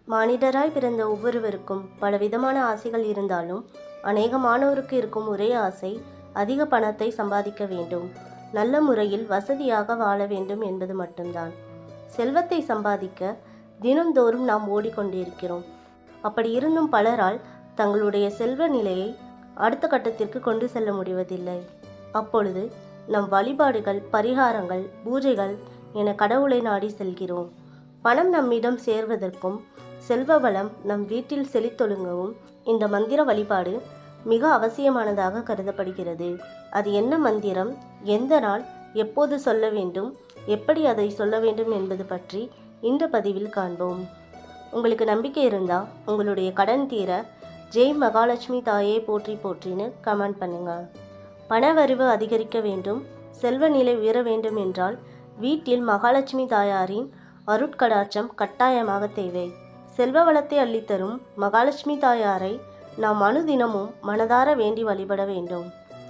மானிடராய் பிறந்த ஒவ்வொருவருக்கும் பலவிதமான ஆசைகள் இருந்தாலும் அநேகமானோருக்கு இருக்கும் ஒரே ஆசை அதிக பணத்தை சம்பாதிக்க வேண்டும், நல்ல முறையில் வசதியாக வாழ வேண்டும் என்பது மட்டும்தான். செல்வத்தை சம்பாதிக்க தினந்தோறும் நாம் ஓடிக்கொண்டிருக்கிறோம். அப்படி இருந்தும் பலரால் தங்களுடைய செல்வ நிலையை அடுத்த கட்டத்திற்கு கொண்டு செல்ல முடிவதில்லை. அப்பொழுது நம் வழிபாடுகள், பரிகாரங்கள், பூஜைகள் என கடவுளை நாடி செல்கிறோம். பணம் நம்மிடம் சேர்வதற்கும் செல்வ வளம் நம் வீட்டில் செழித்தொழுங்கவும் இந்த மந்திர வழிபாடு மிக அவசியமானதாக கருதப்படுகிறது. அது என்ன மந்திரம், எந்த நாள், எப்போது சொல்ல வேண்டும், எப்படி அதை சொல்ல வேண்டும் என்பது பற்றி இந்த பதிவில் காண்போம். உங்களுக்கு நம்பிக்கை இருந்தால் உங்களுடைய கடன் தீர ஜெய் மகாலட்சுமி தாயே போற்றி போற்றின்னு கமெண்ட் பண்ணுங்க. பணவரவு அதிகரிக்க வேண்டும், செல்வ நிலை உயர வேண்டும் என்றால் வீட்டில் மகாலட்சுமி தாயாரின் அருட்கடாட்சம் கட்டாயமாக தேவை. செல்வ வளத்தை அள்ளித்தரும் மகாலட்சுமி தாயாரை நாம் அனுதினமும் மனதார வேண்டி வழிபட வேண்டும்.